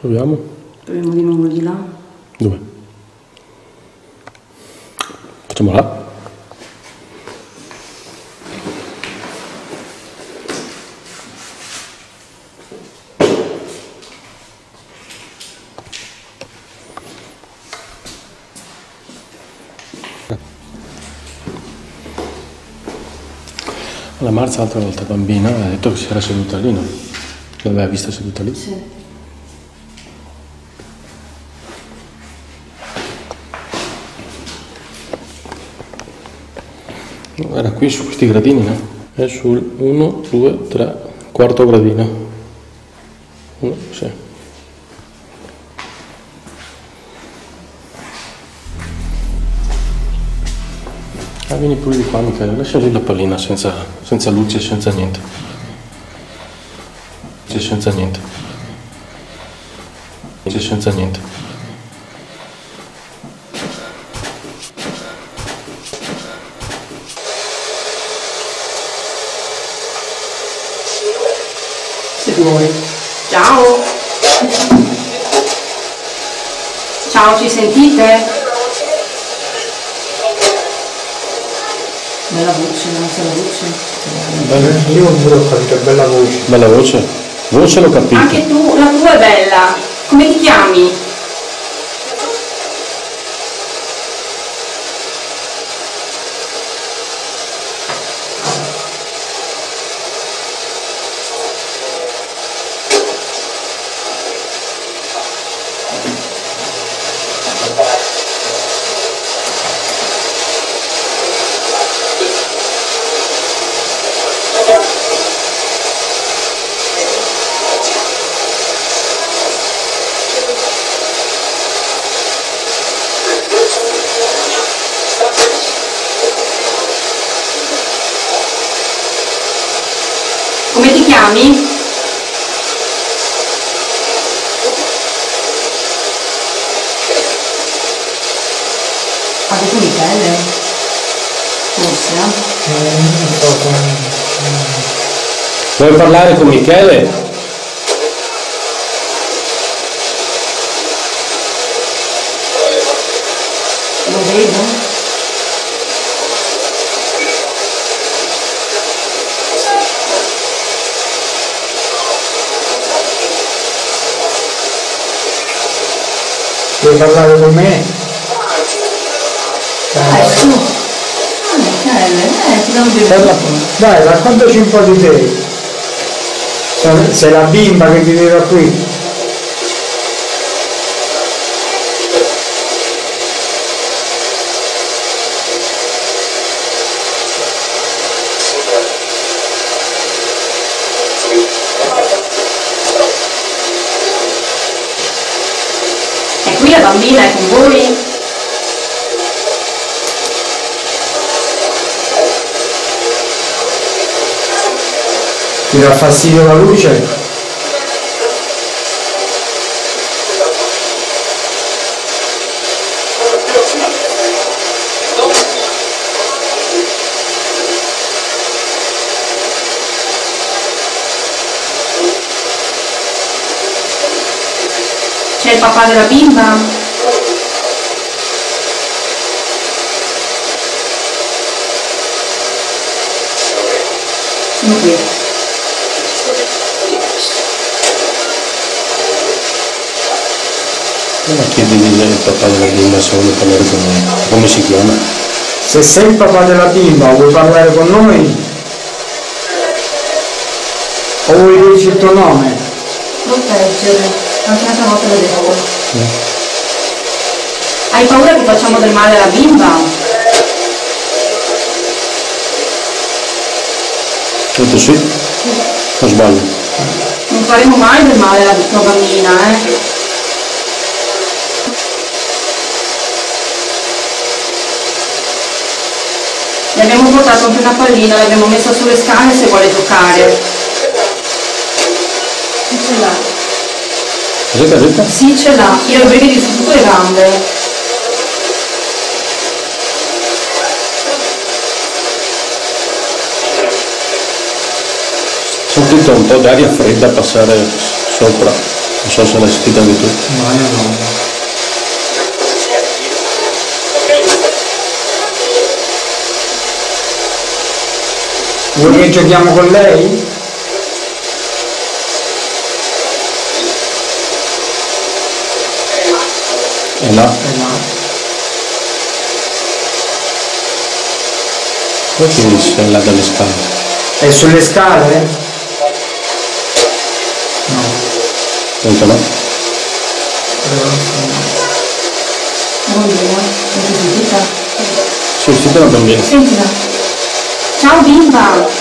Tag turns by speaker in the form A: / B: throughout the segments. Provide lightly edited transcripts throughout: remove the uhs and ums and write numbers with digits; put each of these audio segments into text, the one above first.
A: Proviamo.
B: Proviamo di nuovo di là.
A: Dove? Facciamo là. La Marza l'altra volta bambina ha detto che si era seduta lì, no? L'aveva vista seduta lì?
B: Sì.
A: Era qui su questi gradini, no? È sul 1, 2, 3, quarto gradino. 1, sì. Ah, vieni pure di qua, Michele, lascia lì la pallina senza luce, senza niente. Senza niente. Senza niente.
B: Se vuoi. Ciao! Ciao, ci sentite? Bella voce, non c'è la voce.
C: Io pure ho capito, bella voce.
A: Bella voce? Voce l'ho capito.
B: Anche tu, la tua è bella. Come ti chiami? Come ti chiami? Ha detto Michele? Forse,
A: Vuoi parlare con Michele?
B: Lo vedo?
C: Vuoi parlare con me?
B: Su. Michele, ti do un
C: Parla-
B: bene.
C: Dai, raccontaci un po' di te. Sei la bimba che viveva qui.
B: E qui la bambina è con voi?
C: Ti dà fastidio la luce?
B: C'è il papà della bimba? Sono qui.
A: Ma chiedi il papà della bimba se vuole parlare con me. Come si chiama?
C: Se sei il papà della bimba, vuoi parlare con noi? O vuoi dirci il tuo nome?
B: Proteggere. Anche l'altra volta l'ho detto. Hai paura che facciamo del male alla bimba?
A: Ho detto sì? O sbaglio?
B: Non faremo mai del male alla tua bambina, Le abbiamo portato anche una pallina, l'abbiamo messa sulle scale se vuole giocare. Ce l'ha.
A: Cos'è che ha detto?
B: Sì, ce l'ha. Io ho i brividi su tutte le gambe.
A: Ho sentito un po' d'aria fredda passare sopra. Non so se l'hai sentita anche tu.
C: No, io no. Vuoi che giochiamo con lei?
A: E là?
C: No.
A: Perché sei là dalle scale?
C: È sulle scale? No.
A: Senta no?
B: Bambina, non ti sentita?
A: Sì, sentite la bambina.
B: Sentila. Ciao bimba!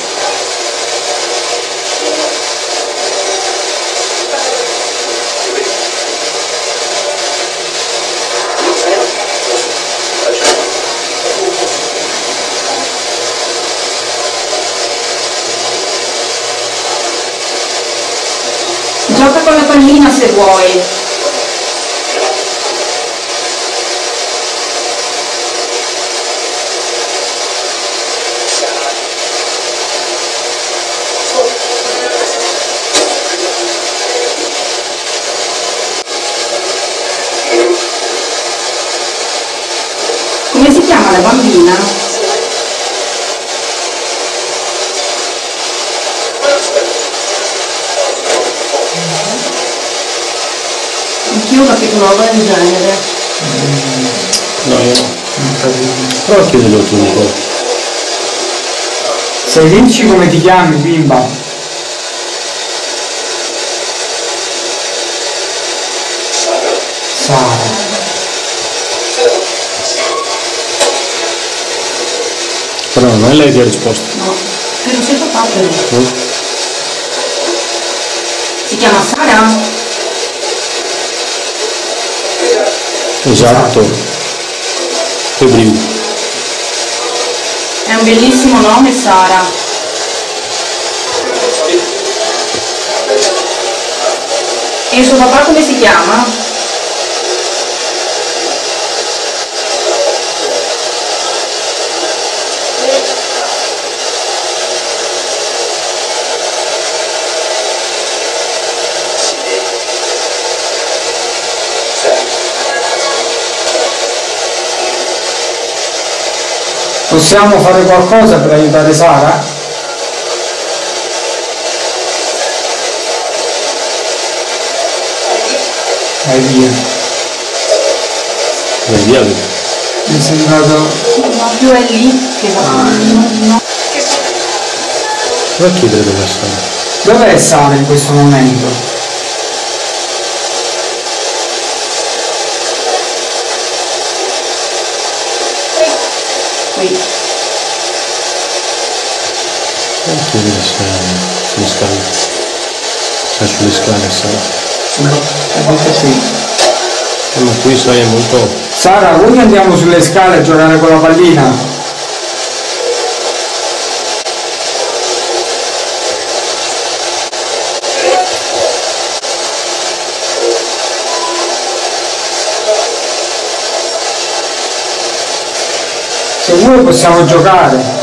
B: Gioca con la pallina se vuoi. Come si chiama la bambina? Anch'io ho capito una roba del genere.
A: No, io no. Prova a chiederlo tu un po'.
C: Se dici come ti chiami, bimba? Sara.
A: Però non è lei che ha risposto.
B: No, credo sia papà però.
A: Mm?
B: Si chiama Sara?
A: Esatto. Febbril.
B: È un bellissimo nome, Sara. E il suo papà come si chiama?
C: Possiamo fare qualcosa per aiutare Sara? Vai via.
A: Vai via.
C: Mi è sembrato...
B: Proprio è lì che va. No.
A: Prova a chiedere dove sta.
C: Dov'è Sara in questo momento?
B: Qui.
A: Prova a chiedere se è sulle scale. Se è sulle scale, Sara.
C: È tutto qui.
A: Ma qui sai è molto...
C: Sara, vuoi che andiamo sulle scale a giocare con la pallina? Se vuoi possiamo giocare.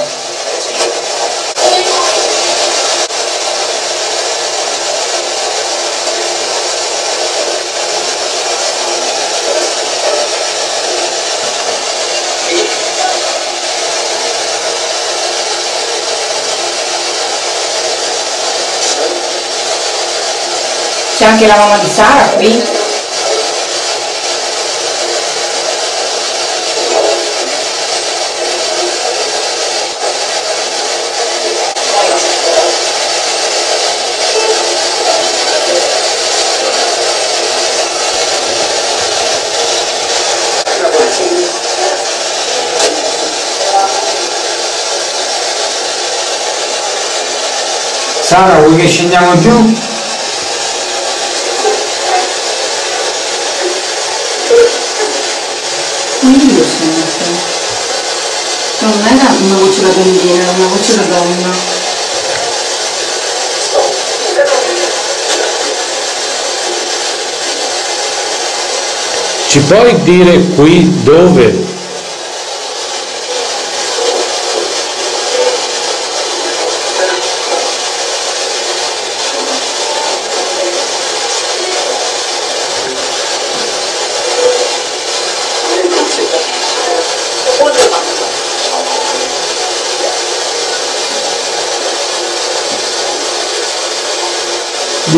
B: C'è anche la mamma di Sara qui?
C: Sara, vuoi che scendiamo giù?
B: Quindi lo sento. Non era una voce da bambina, era una voce da donna.
A: Ci puoi dire qui dove?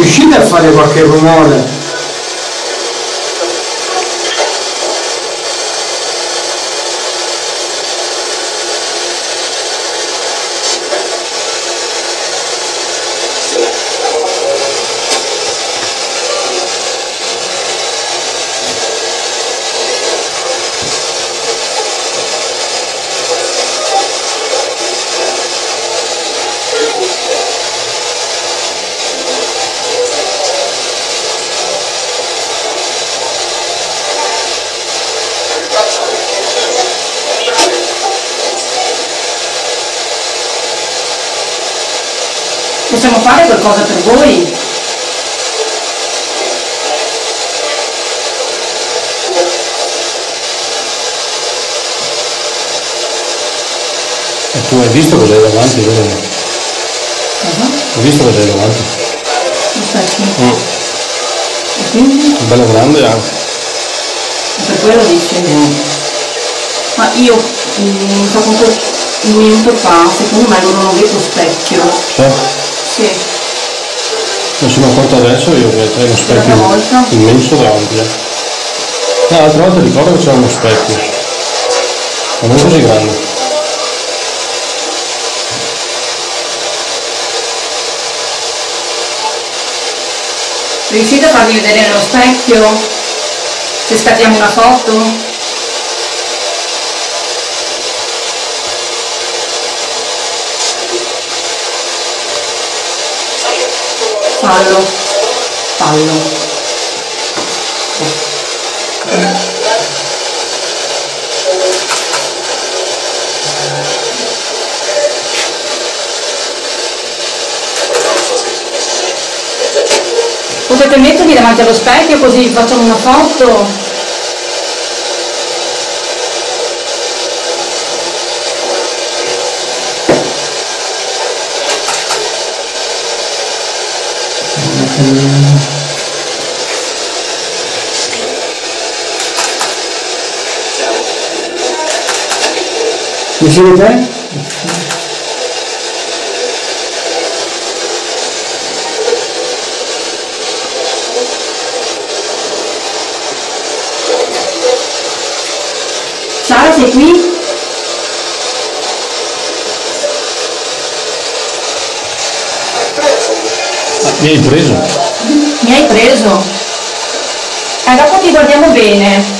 C: Riuscite a fare qualche rumore?
B: Possiamo fare qualcosa per voi?
A: E tu hai visto cosa hai davanti, vero?
B: Cosa?
A: Hai visto cosa hai davanti?
B: Aspetti. E quindi?
A: Bello grande anche.
B: Per quello dici? Ma io fa conto un minuto fa, secondo me loro non vedo specchio.
A: Cioè?
B: Sì.
A: Non sono accorto adesso io che c'è uno specchio
B: volta?
A: immenso davanti. L'altra volta ricordo che c'era uno specchio. Ma non così grande.
B: Riuscite a farvi vedere nello specchio? Se scattiamo una foto? Fallo. Potete mettervi davanti allo specchio così facciamo una foto?
C: Mi siete?
B: Sara, sei qui?
A: Mi hai preso?
B: Mi hai preso? Dopo ti guardiamo bene.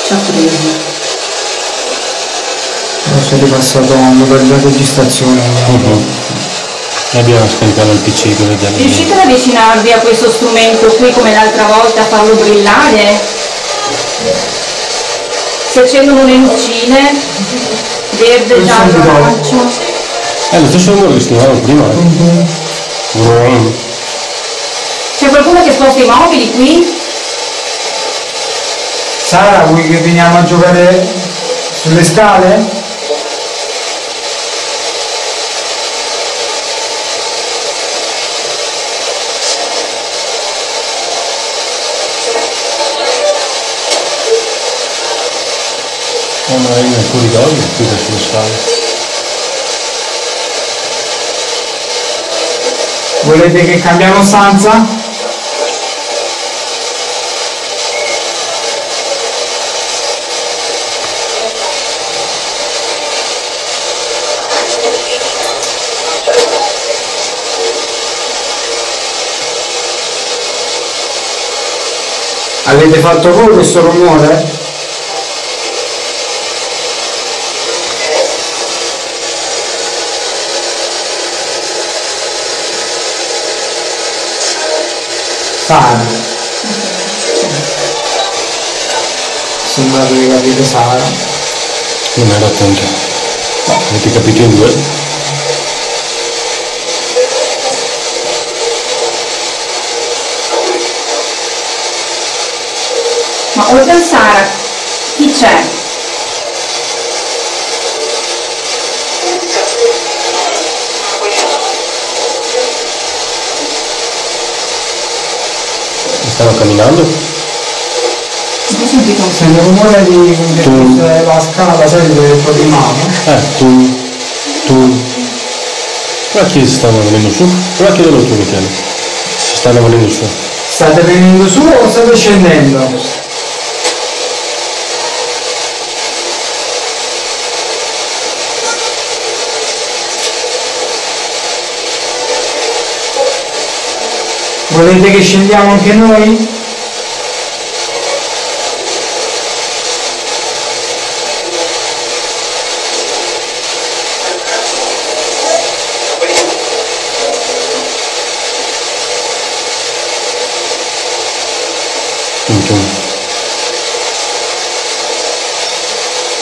B: Ci ha preso.
C: Adesso è ripassato a un modello di registrazione.
A: E abbiamo scaricato il PC per vedere.
B: Riuscite ad avvicinarvi a questo strumento qui come l'altra volta, a farlo brillare? Si accendono le lucine, verde, giallo, arancio.
A: È lo stesso numero che scrivevamo prima.
B: C'è qualcuno che sposta i mobili qui?
C: Sara, vuoi che veniamo a giocare sulle scale?
A: Magari nel corridoio, qui da sulle scale.
C: Volete che cambiamo stanza? Avete fatto voi questo rumore? Sara. Sembra che capite Sara.
A: Non ero attento. Avete capito in due?
B: Ma oltre a Sara, chi c'è?
A: Stanno camminando?
B: Ho sentito un
C: Sento il rumore di la scala, sai, del tuo di mano.
A: Tu. Guarda chi stanno venendo su. Guarda chiedelo tu, Michele. Si stanno venendo su.
C: State venendo su o state scendendo? Volete che scendiamo anche noi?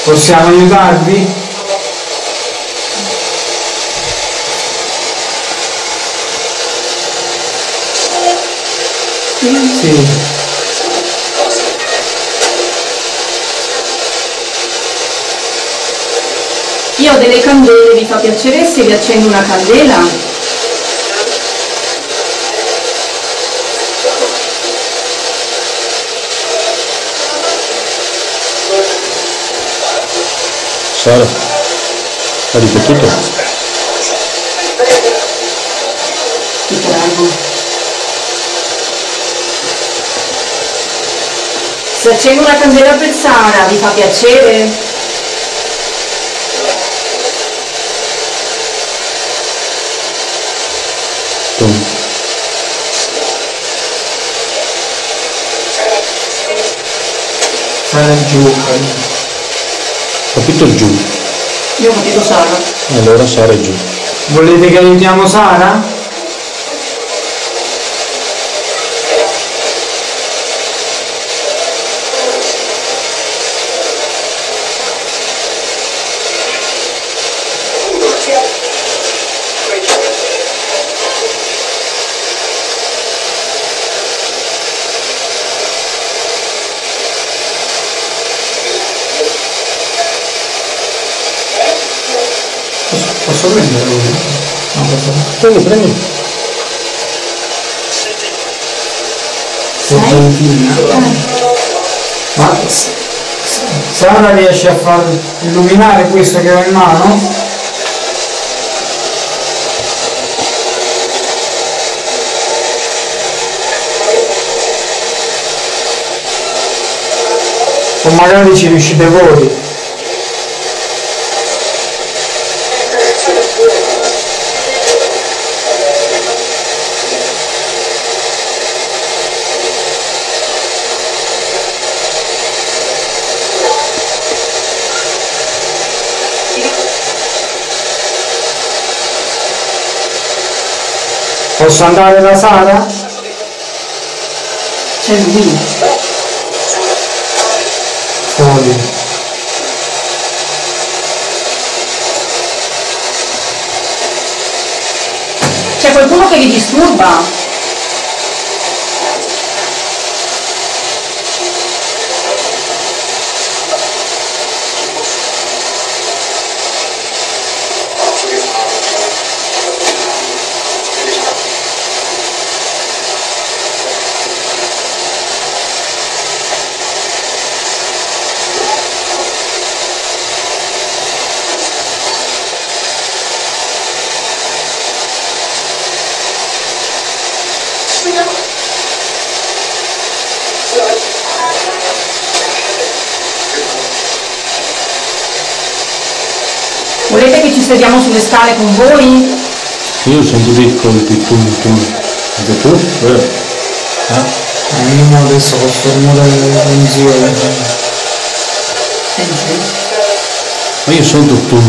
C: Possiamo aiutarvi? Sì.
B: Io ho delle candele, vi fa piacere se vi accendo una candela?
A: Sara, ha ripetuto?
B: Ti prego. Se accendo una candela per Sara, vi fa piacere?
C: Sara giù.
A: Capito giù.
B: Io ho capito Sara.
A: Allora Sara è giù.
C: Volete che aiutiamo Sara? Posso prendere lui? No, posso.
A: Prendi.
C: Sei gentina. Ma Sara riesce a far illuminare questo che ho in mano? O magari ci riuscite voi? Posso andare da Sara?
B: C'è lui.
C: Fuori.
B: C'è qualcuno che vi disturba? Volete che ci sediamo sulle scale con voi?
A: Io sento dei colpi, tu. Anche tu? Vero?
C: Io adesso posso rumore delle tensioni.
A: Ma io sento tu.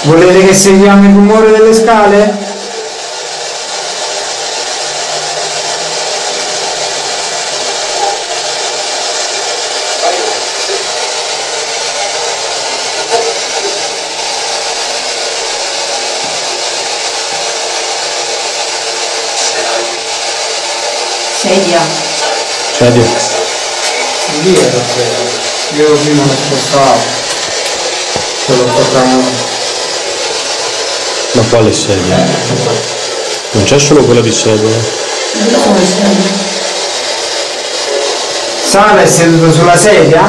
C: Volete che seguiamo il rumore delle scale?
A: Sedia.
C: Lì era bello. Io prima lo spostavo. Ce l'ho toccato.
A: Ma quale sedia? Non c'è solo quella di sedia.
C: Sara è seduta sulla sedia?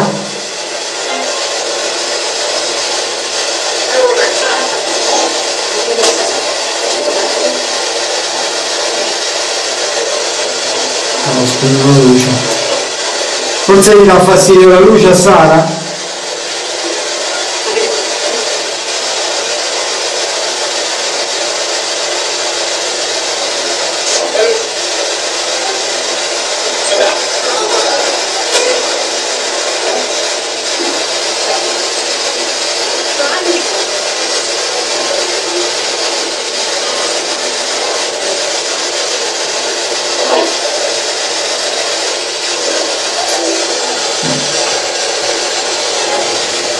C: Ho spento la luce. Forse gli dà fastidio la luce a Sara?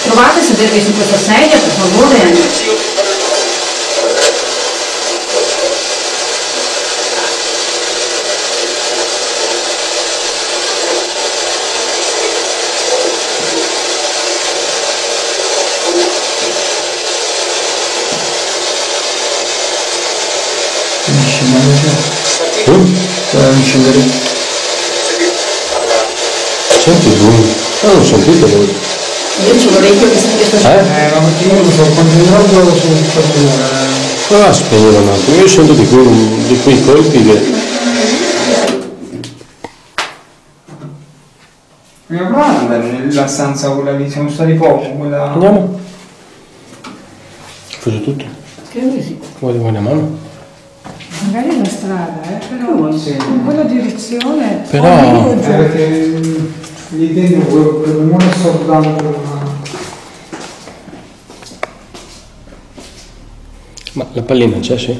B: Provate a sedervi su questa sedia, per favore.
A: Senti lui? Non sentite voi?
B: Io ci vorrei che questo
C: Ma perché io mi sono concentrato sul cellulare.
A: Prova a spegnere un attimo, io sento di quei colpi che...
C: Vogliamo provare ad andare nella stanza quella lì, siamo stati poco, quella...
A: Andiamo? Faccio tutto?
B: Credo di sì.
A: Vuoi una mano?
D: Magari la strada, però
C: Sì.
D: in quella direzione.
A: Però...
C: perché lì dentro quel rumore assordante.
A: Ma la pallina c'è, sì?